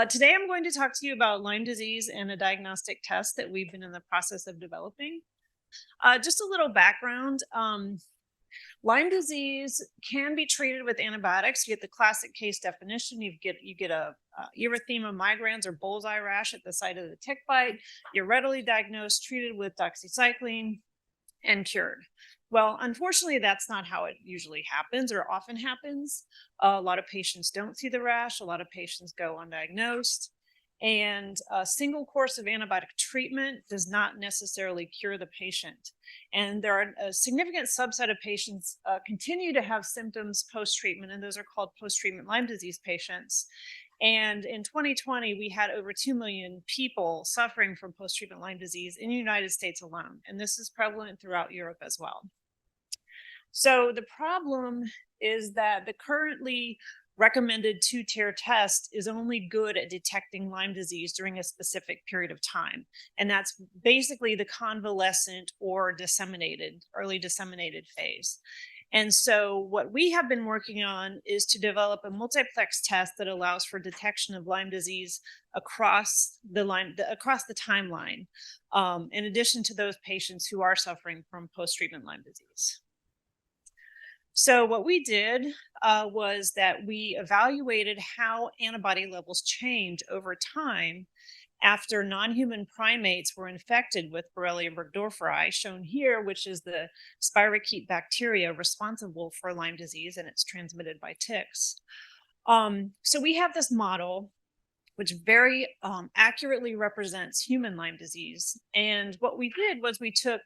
Today, I'm going to talk to you about Lyme disease and a diagnostic test that we've been in the process of developing. Just a little background. Lyme disease can be treated with antibiotics. You get the classic case definition. You get a erythema migrans or bullseye rash at the site of the tick bite. You're readily diagnosed, treated with doxycycline, and cured. Well, unfortunately, that's not how it usually happens or often happens. A lot of patients don't see the rash. A lot of patients go undiagnosed. And a single course of antibiotic treatment does not necessarily cure the patient. And there are a significant subset of patients continue to have symptoms post-treatment, and those are called post-treatment Lyme disease patients. And in 2020, we had over 2 million people suffering from post-treatment Lyme disease in the United States alone. And this is prevalent throughout Europe as well. So the problem is that the currently recommended two-tier test is only good at detecting Lyme disease during a specific period of time. And that's basically the convalescent or early disseminated phase. And so what we have been working on is to develop a multiplex test that allows for detection of Lyme disease across the timeline, in addition to those patients who are suffering from post-treatment Lyme disease. So what we did was that we evaluated how antibody levels change over time after non-human primates were infected with Borrelia burgdorferi, shown here, which is the spirochete bacteria responsible for Lyme disease, and it's transmitted by ticks. So we have this model which very accurately represents human Lyme disease. And what we did was we took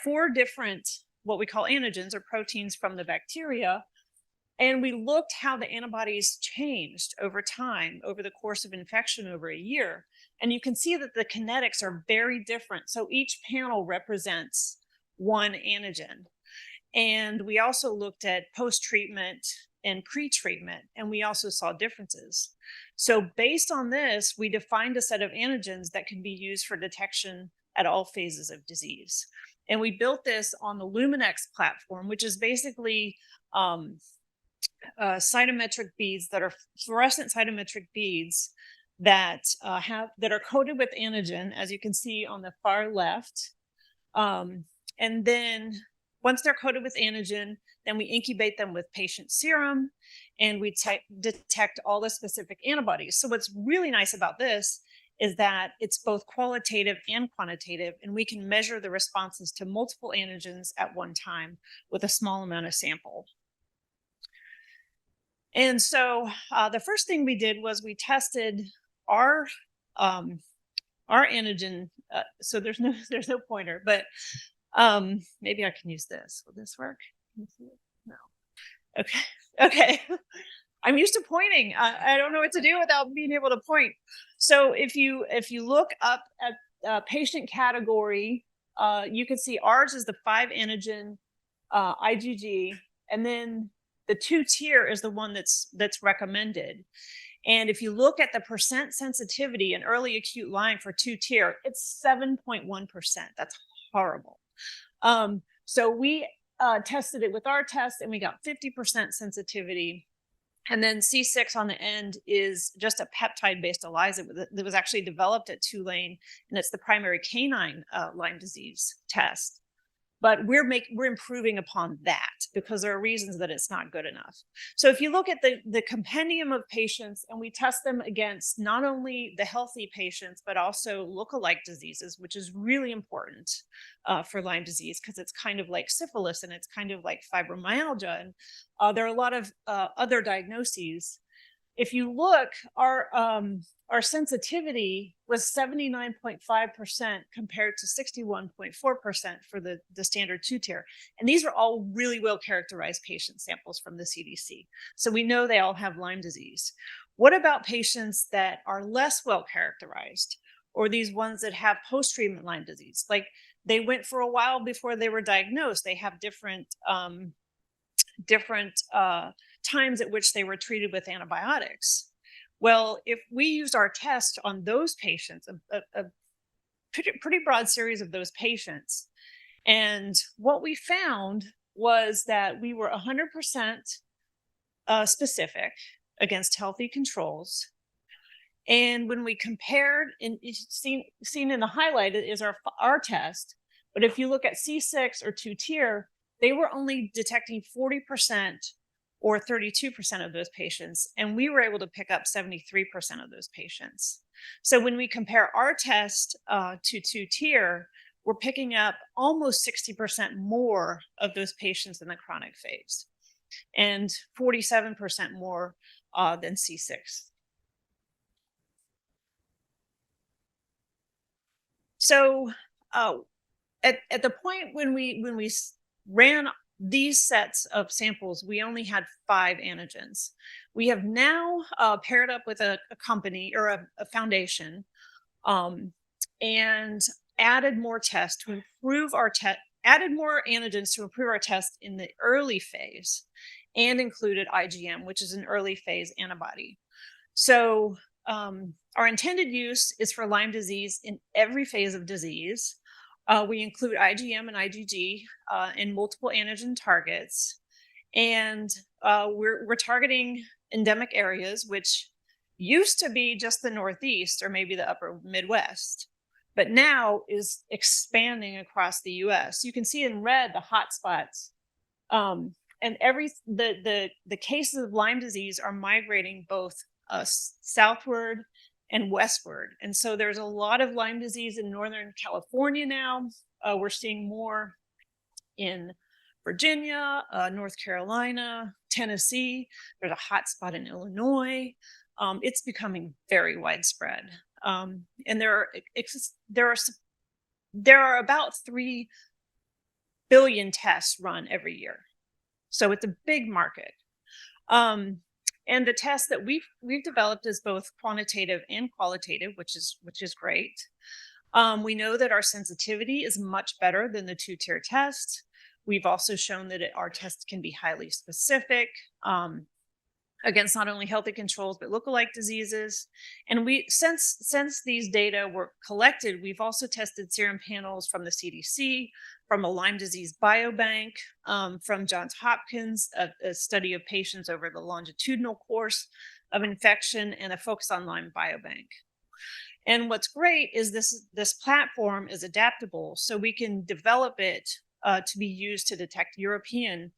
4 different what we call antigens or proteins from the bacteria, and we looked how the antibodies changed over time, over the course of infection over a year. And you can see that the kinetics are very different. So each panel represents one antigen. And we also looked at post-treatment and pre-treatment, and we also saw differences. So based on this, we defined a set of antigens that can be used for detection at all phases of disease. And we built this on the Luminex platform, which is basically cytometric beads that are fluorescent cytometric beads that are coated with antigen, as you can see on the far left. And then once they're coated with antigen, then we incubate them with patient serum, and we detect all the specific antibodies. So what's really nice about this is that it's both qualitative and quantitative, and we can measure the responses to multiple antigens at one time with a small amount of sample. And so the first thing we did was we tested our antigen. So there's no pointer, but maybe I can use this. Will this work? No. Okay. I'm used to pointing. I don't know what to do without being able to point. So if you look up at patient category, you can see ours is the 5 antigen IgG, and then the 2-tier is the one that's recommended. And if you look at the percent sensitivity in early acute Lyme for 2-tier, it's 7.1%. That's horrible. So we tested it with our test, and we got 50% sensitivity. And then C6 on the end is just a peptide-based ELISA that was actually developed at Tulane, and it's the primary canine Lyme disease test. But we're improving upon that because there are reasons that it's not good enough. So if you look at the compendium of patients, and we test them against not only the healthy patients, but also lookalike diseases, which is really important for Lyme disease because it's kind of like syphilis and it's kind of like fibromyalgia. And there are a lot of other diagnoses. If you look, our sensitivity was 79.5% compared to 61.4% for the standard 2-tier. And these are all really well characterized patient samples from the CDC. So we know they all have Lyme disease. What about patients that are less well characterized, or these ones that have post-treatment Lyme disease? Like they went for a while before they were diagnosed. They have different times at which they were treated with antibiotics. Well, if we used our test on those patients, a pretty broad series of those patients, and what we found was that we were 100% specific against healthy controls. And when we compared, and it's seen in the highlighted is our test, but if you look at C6 or two-tier, they were only detecting 40% or 32% of those patients, and we were able to pick up 73% of those patients. So when we compare our test to two-tier, we're picking up almost 60% more of those patients in the chronic phase and 47% more than C6. So at the point when we ran these sets of samples, we only had 5 antigens. We have now paired up with a company or a foundation, and added more tests to improve our test, added more antigens to improve our test in the early phase, and included IgM, which is an early phase antibody. So our intended use is for Lyme disease in every phase of disease. We include IgM and IgG in multiple antigen targets. And we're targeting endemic areas, which used to be just the Northeast or maybe the upper Midwest, but now is expanding across the US. You can see in red the hotspots. And the cases of Lyme disease are migrating both southward and westward. And so there's a lot of Lyme disease in Northern California now. We're seeing more in Virginia, North Carolina, Tennessee. There's a hot spot in Illinois. It's becoming very widespread. And there are about 3 billion tests run every year. So it's a big market. And the test that we've developed is both quantitative and qualitative, which is great. We know that our sensitivity is much better than the two-tier test. We've also shown that our test can be highly specific against not only healthy controls but lookalike diseases. And since these data were collected, we've also tested serum panels from the CDC, from a Lyme disease biobank, from Johns Hopkins, a study of patients over the longitudinal course of infection, and a Focus on Lyme biobank. And what's great is this platform is adaptable, so we can develop it to be used to detect European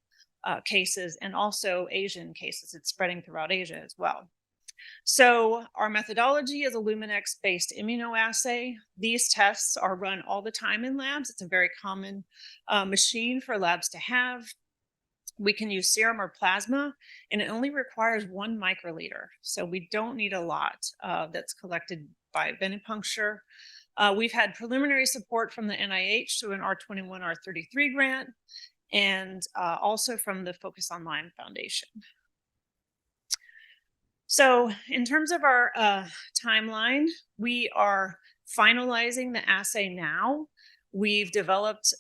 cases and also Asian cases. It's spreading throughout Asia as well. So our methodology is a Luminex-based immunoassay. These tests are run all the time in labs. It's a very common machine for labs to have. We can use serum or plasma, and it only requires 1 microliter. So we don't need a lot that's collected by venipuncture. We've had preliminary support from the NIH through an R21, R33 grant, and also from the Focus on Lyme Foundation. So in terms of our timeline, we are finalizing the assay now. We've developed,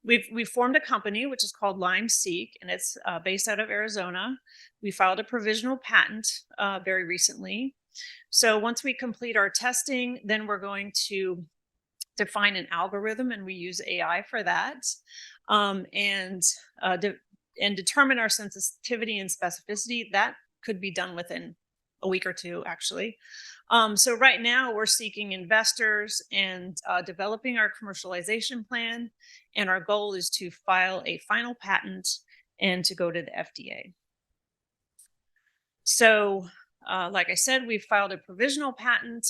we've formed a company which is called LymeSeq, and it's based out of Arizona. We filed a provisional patent very recently. So once we complete our testing, then we're going to define an algorithm, and we use AI for that, and determine our sensitivity and specificity. That could be done within a week or 2, actually. So right now we're seeking investors and developing our commercialization plan. And our goal is to file a final patent and to go to the FDA. So like I said, we've filed a provisional patent.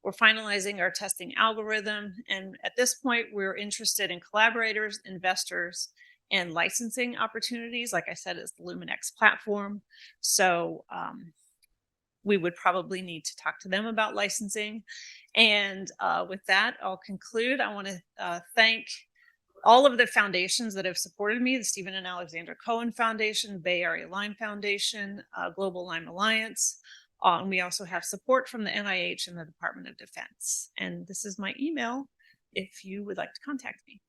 We're finalizing our testing algorithm. And at this point, we're interested in collaborators, investors, and licensing opportunities. Like I said, it's the Luminex platform. So we would probably need to talk to them about licensing. And with that, I'll conclude. I want to thank all of the foundations that have supported me: the Stephen and Alexandra Cohen Foundation, Bay Area Lyme Foundation, Global Lyme Alliance. And we also have support from the NIH and the Department of Defense. And this is my email if you would like to contact me.